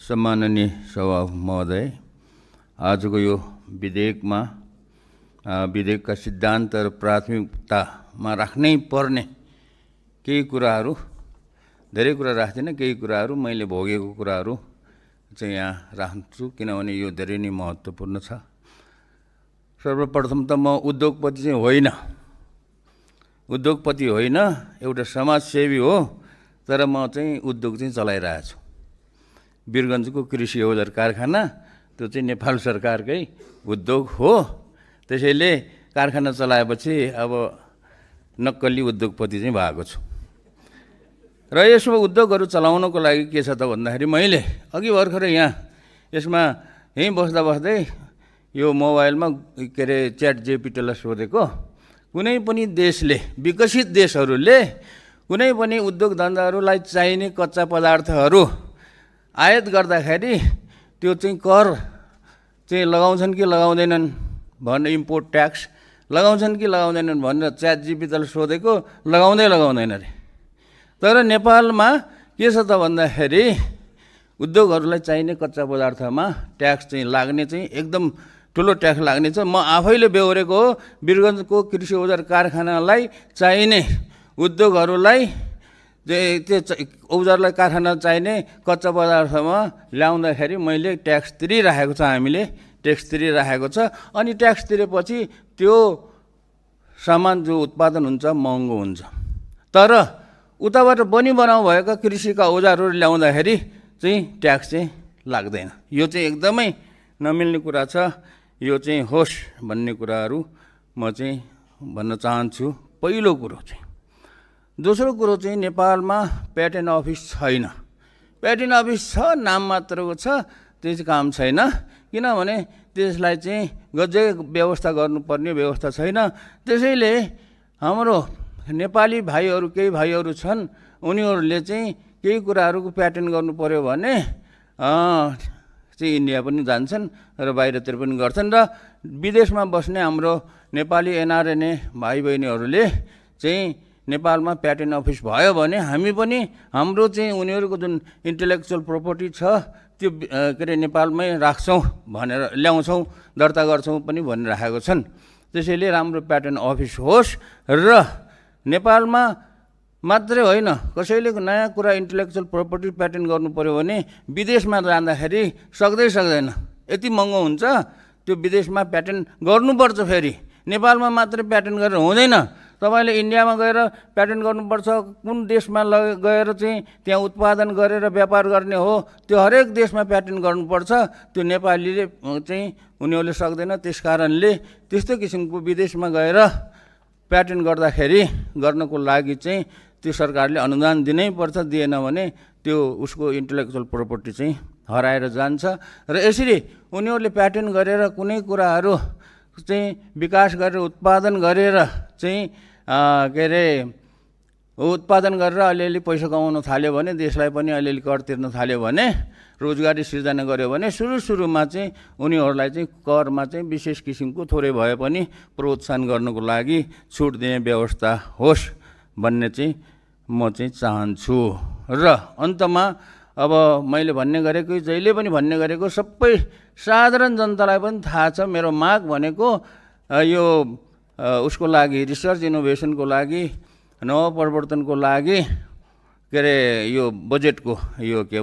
सम्माननीय सभामुख महोदय, आजको यो विधेयकमा विधेयकका सिद्धान्त र प्राथमिकतामा राख्नै पर्ने केही कुराहरू, धेरै कुरा राख्दिनँ, केही कुराहरू मैले भोगेको कुराहरू चाहिँ यहाँ राख्छु, किनभने यो धेरै नै महत्त्वपूर्ण छ। सर्वप्रथम त म उद्योगपति चाहिँ होइन, एउटा समाजसेवी हो, तर म चाहिँ उद्योग चाहिँ चलाइरहेको छु। वीरगञ्जको कृषि औजार कारखाना त्यो चाहिँ नेपाल सरकारकै उद्योग हो। त्यसैले कारखाना चलाएपछि अब नक्कली उद्योगपति चाहिँ भएको छु। र यसमा उद्योगहरू चलाउनको लागि के छ त भन्दाखेरि मैले अघि भर्खर यसमा यहीँ बस्दै यो मोबाइलमा के अरे च्याट जिपिटीलाई सोधेको, कुनै पनि देशले, विकसित देशहरूले कुनै पनि उद्योग धन्दाहरूलाई चाहिने कच्चा पदार्थहरू आयात गर्दाखेरि त्यो चाहिँ कर चाहिँ लगाउँछन् कि लगाउँदैनन् भनेर, इम्पोर्ट ट्याक्स लगाउँछन् कि लगाउँदैनन् भनेर च्याट जिपिटीलाई सोधेको, लगाउँदैन अरे। तर नेपालमा के छ त भन्दाखेरि उद्योगहरूलाई चाहिने कच्चा पदार्थमा ट्याक्स चाहिँ लाग्ने चाहिँ एकदम ठुलो ट्याक्स लाग्ने छ। म आफैले बेहोरेको हो। वीरगञ्जको कृषि औजार कारखानालाई चाहिने उद्योगहरूलाई त्यो औजारलाई कारखाना चाहिने कच्चा पदार्थमा ल्याउँदाखेरि मैले ट्याक्स तिरिराखेको छ, हामीले ट्याक्स तिरिराखेको छ। अनि ट्याक्स तिरेपछि त्यो सामान जो उत्पादन हुन्छ महँगो हुन्छ। तर उताबाट बनाउ भएका कृषिका औजारहरू ल्याउँदाखेरि चाहिँ ट्याक्स चाहिँ लाग्दैन। यो चाहिँ एकदमै नमिल्ने कुरा छ। यो चाहिँ होस् भन्ने कुराहरू म चाहिँ भन्न चाहन्छु, पहिलो कुरो चाहिँ। दोस्रो कुरो चाहिँ नेपालमा प्याटेन्ट अफिस छैन। प्याटेन्ट अफिस छ, नाम मात्रको छ, त्यो चाहिँ काम छैन। किनभने त्यसलाई चाहिँ गजै व्यवस्था गर्नुपर्ने व्यवस्था छैन। त्यसैले हाम्रो नेपाली भाइहरू, केही भाइहरू छन्, उनीहरूले चाहिँ केही कुराहरूको प्याटेन्ट गर्नु पर्यो भने चाहिँ इन्डिया पनि जान्छन् र बाहिरतिर पनि गर्छन्। र विदेशमा बस्ने हाम्रो नेपाली एनआरएनए भाइ बहिनीहरूले चाहिँ नेपालमा प्याटेन्ट अफिस भयो भने हामी पनि हाम्रो चाहिँ उनीहरूको जुन इन्टेलेक्चुअल प्रोपर्टी छ त्यो के अरे नेपालमै राख्छौँ भनेर ल्याउँछौँ, दर्ता गर्छौँ पनि भनिराखेको छन्। त्यसैले राम्रो प्याटेन्ट अफिस होस् र नेपालमा मात्रै होइन, कसैले नयाँ कुरा इन्टेलेक्चुअल प्रोपर्टी प्याटेन्ट गर्नु पर्यो भने विदेशमा जाँदाखेरि सक्दैन, यति महँगो हुन्छ। त्यो विदेशमा प्याटेन्ट गर्नुपर्छ, फेरि नेपालमा मात्रै प्याटेन्ट गरेर हुँदैन। तपाईँले इन्डियामा गएर प्याटेन्ट गर्नुपर्छ, कुन देशमा गएर चाहिँ त्यहाँ उत्पादन गरेर व्यापार गर्ने हो, त्यो हरेक देशमा प्याटेन्ट गर्नुपर्छ। त्यो नेपालीले चाहिँ उनीहरूले सक्दैन। त्यस कारणले त्यस्तो किसिमको विदेशमा गएर प्याटेन्ट गर्नको लागि चाहिँ त्यो सरकारले अनुदान दिनै पर्छ। दिएन भने त्यो उसको इन्टेलेक्चुअल प्रोपर्टी चाहिँ हराएर जान्छ। र यसरी उनीहरूले प्याटेन्ट गरेर कुनै कुराहरू चाहिँ विकास गरेर उत्पादन गरेर चाहिँ के अरे उत्पादन गरेर अलिअलि पैसा कमाउन थाल्यो भने, देशलाई पनि अलिअलि कर तिर्न थाल्यो भने, रोजगारी सिर्जना गर्यो भने सुरुमा चाहिँ उनीहरूलाई चाहिँ करमा चाहिँ विशेष किसिमको थोरै भए पनि प्रोत्साहन गर्नको लागि छुट दिने व्यवस्था होस् भन्ने चाहिँ म चाहिँ चाहन्छु। र अन्तमा अब मैले भन्ने गरेको, जहिले पनि भन्ने गरेको, सबै साधारण जनतालाई पनि थाहा छ, मेरो माग भनेको यो उसको लागि, रिसर्च इनोभेसनको लागि, नवप्रवर्तनको लागि, के अरे यो बजेटको यो के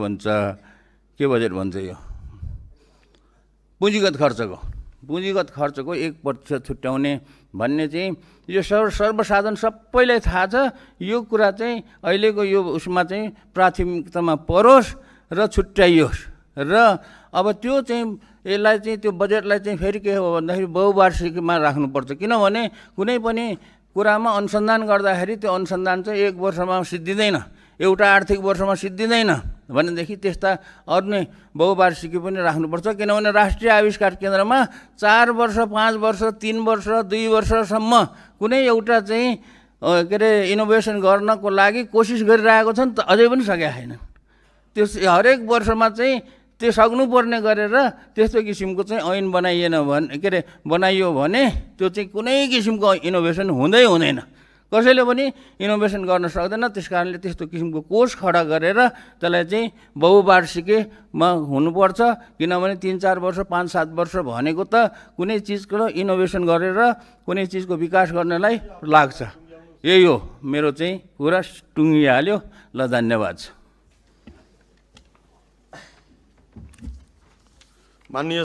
बजेट भन्छ, यो पुँजीगत खर्चको 1% छुट्याउने भन्ने चाहिँ यो सर्वसाधारण सबैलाई थाहा छ। यो कुरा चाहिँ अहिलेको यो उसमा चाहिँ प्राथमिकतामा परोस् र छुट्याइयोस्। र अब त्यो चाहिँ यसलाई चाहिँ त्यो बजेटलाई चाहिँ फेरि के हो भन्दाखेरि बहुवार्षिकीमा राख्नुपर्छ। किनभने कुनै पनि कुरामा अनुसन्धान गर्दाखेरि त्यो अनुसन्धान चाहिँ 1 वर्षमा सिद्धिँदैन, एउटा आर्थिक वर्षमा सिद्धिँदैन भनेदेखि त्यस्ता अरू नै बहुवार्षिकी पनि राख्नुपर्छ। किनभने राष्ट्रिय आविष्कार केन्द्रमा 4 वर्ष, 5 वर्ष, 3 वर्ष, 2 वर्षसम्म कुनै एउटा चाहिँ के अरे इनोभेसन गर्नको लागि कोसिस गरिरहेको छ नि त, अझै पनि सकेका छैन। त्यो हरेक वर्षमा चाहिँ त्यो सक्नुपर्ने गरेर त्यस्तो किसिमको चाहिँ ऐन बनाइयो भने त्यो चाहिँ कुनै किसिमको इनोभेसन हुँदैन। कसैले पनि इनोभेसन गर्न सक्दैन। त्यस कारणले त्यस्तो किसिमको कोष खडा गरेर त्यसलाई चाहिँ बहुवार्षिकीमा हुनुपर्छ। किनभने 3-4 वर्ष 5-7 वर्ष भनेको त कुनै चिजको इनोभेसन गरेर कुनै चिजको विकास गर्नलाई लाग्छ। यही हो मेरो चाहिँ कुरा, टुङ्गिहाल्यो। ल, धन्यवाद। माननीय